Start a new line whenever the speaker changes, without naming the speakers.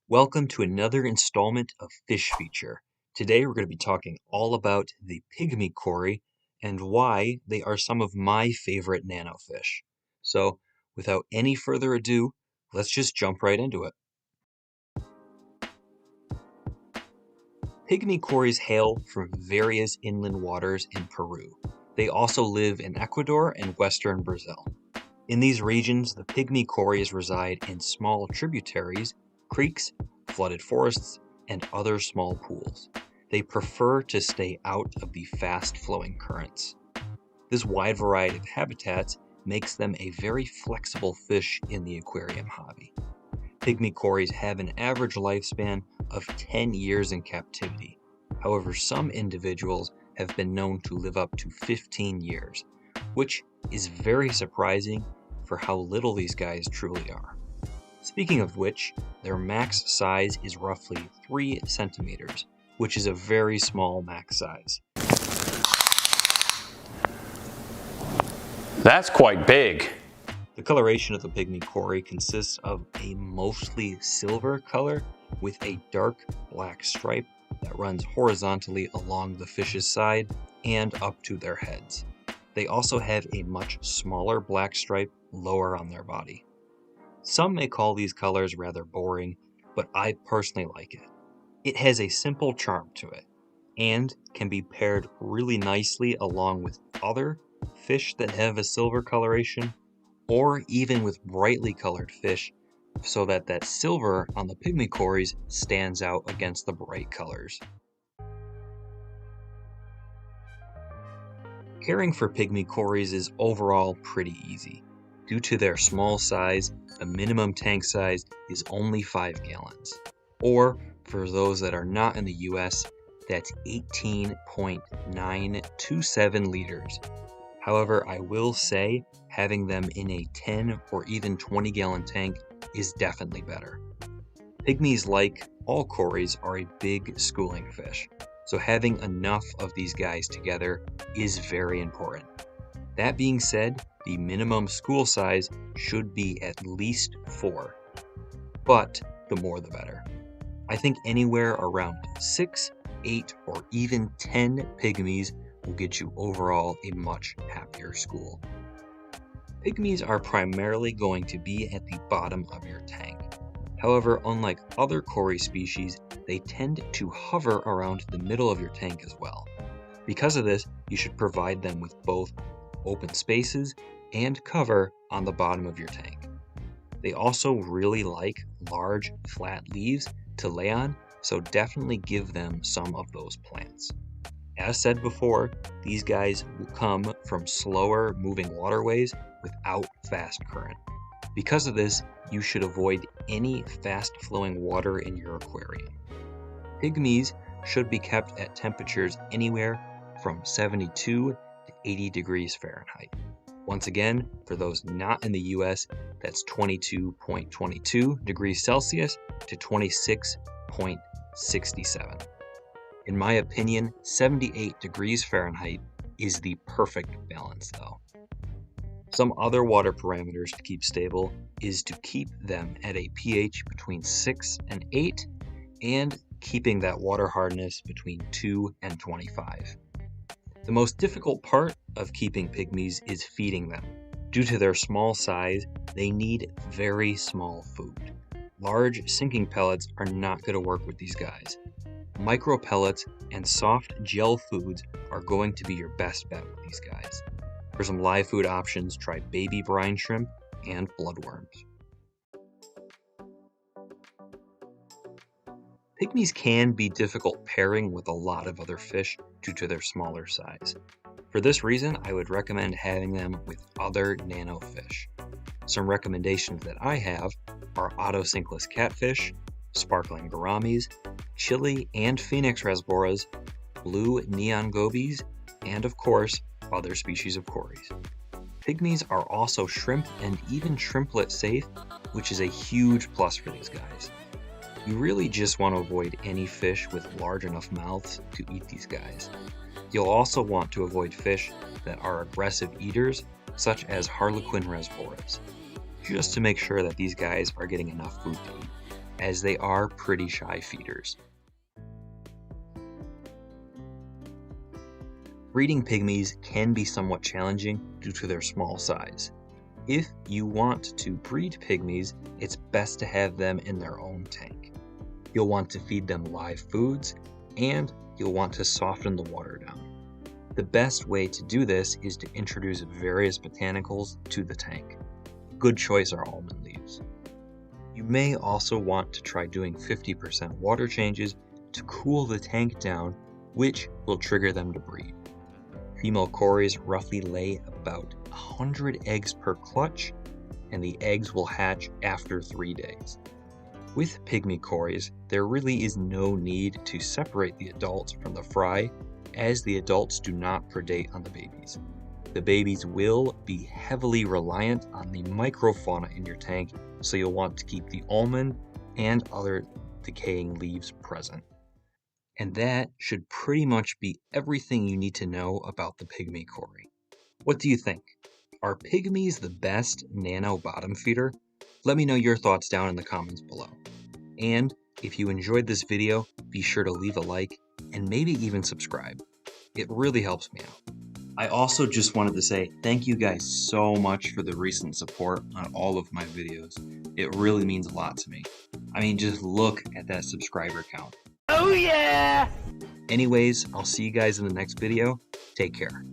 Welcome to another installment of Fish Feature. Today we're going to be talking all about the Pygmy Cory and why they are some of my favorite nano fish. So, without any further ado, let's just jump right into it. Pygmy Cories hail from various inland waters in Peru. They also live in Ecuador and western Brazil. In these regions, the Pygmy Cories reside in small tributaries, creeks, flooded forests, and other small pools. They prefer to stay out of the fast-flowing currents. This wide variety of habitats makes them a very flexible fish in the aquarium hobby. Pygmy Cories have an average lifespan of 10 years in captivity. However, some individuals have been known to live up to 15 years, which is very surprising for how little these guys truly are. Speaking of which, their max size is roughly 3 centimeters, which is a very small max size.
That's quite big.
The coloration of the Pygmy Cory consists of a mostly silver color with a dark black stripe that runs horizontally along the fish's side and up to their heads. They also have a much smaller black stripe lower on their body. Some may call these colors rather boring, but I personally like it. It has a simple charm to it, and can be paired really nicely along with other fish that have a silver coloration, or even with brightly colored fish, so that silver on the Pygmy Cories stands out against the bright colors. Caring for Pygmy Cories is overall pretty easy. Due to their small size, the minimum tank size is only 5 gallons. Or, for those that are not in the US, that's 18.927 liters. However, I will say having them in a 10 or even 20 gallon tank is definitely better. Pygmies, like all cories, are a big schooling fish, so having enough of these guys together is very important. That being said, the minimum school size should be at least 4, but the more the better. I think anywhere around 6, 8, or even 10 pygmies will get you overall a much happier school. Pygmies are primarily going to be at the bottom of your tank. However, unlike other cory species, they tend to hover around the middle of your tank as well. Because of this, you should provide them with both open spaces and cover on the bottom of your tank. They also really like large, flat leaves to lay on, so definitely give them some of those plants. As said before, these guys will come from slower moving waterways without fast current. Because of this, you should avoid any fast flowing water in your aquarium. Pygmies should be kept at temperatures anywhere from 72 to 80 degrees Fahrenheit. Once again, for those not in the US, that's 22.22 degrees Celsius to 26.67. In my opinion, 78 degrees Fahrenheit is the perfect balance though. Some other water parameters to keep stable is to keep them at a pH between 6 and 8 and keeping that water hardness between 2 and 25. The most difficult part of keeping pygmies is feeding them. Due to their small size, they need very small food. Large sinking pellets are not going to work with these guys. Micro pellets and soft gel foods are going to be your best bet with these guys. For some live food options, try baby brine shrimp and bloodworms. Pygmies can be difficult pairing with a lot of other fish due to their smaller size. For this reason, I would recommend having them with other nano fish. Some recommendations that I have are autocinkless catfish, sparkling gouramis, chili and phoenix rasboras, blue neon gobies, and of course, other species of cories. Pygmies are also shrimp and even shrimplet safe, which is a huge plus for these guys. You really just want to avoid any fish with large enough mouths to eat these guys. You'll also want to avoid fish that are aggressive eaters, such as harlequin rasboras, just to make sure that these guys are getting enough food to eat. as they are pretty shy feeders. Breeding pygmies can be somewhat challenging due to their small size. If you want to breed pygmies, it's best to have them in their own tank. You'll want to feed them live foods, and you'll want to soften the water down. The best way to do this is to introduce various botanicals to the tank. Good choice are almond leaves. You may also want to try doing 50% water changes to cool the tank down, which will trigger them to breed. Female Corys roughly lay about 100 eggs per clutch, and the eggs will hatch after 3 days. With Pygmy Corys, there really is no need to separate the adults from the fry, as the adults do not predate on the babies. The babies will be heavily reliant on the microfauna in your tank, so you'll want to keep the almond and other decaying leaves present. And that should pretty much be everything you need to know about the Pygmy Cory. What do you think? Are pygmies the best nano bottom feeder? Let me know your thoughts down in the comments below. And if you enjoyed this video, be sure to leave a like and maybe even subscribe. It really helps me out. I also just wanted to say thank you guys so much for the recent support on all of my videos. It really means a lot to me. I mean, just look at that subscriber count. Oh yeah! Anyways, I'll see you guys in the next video. Take care.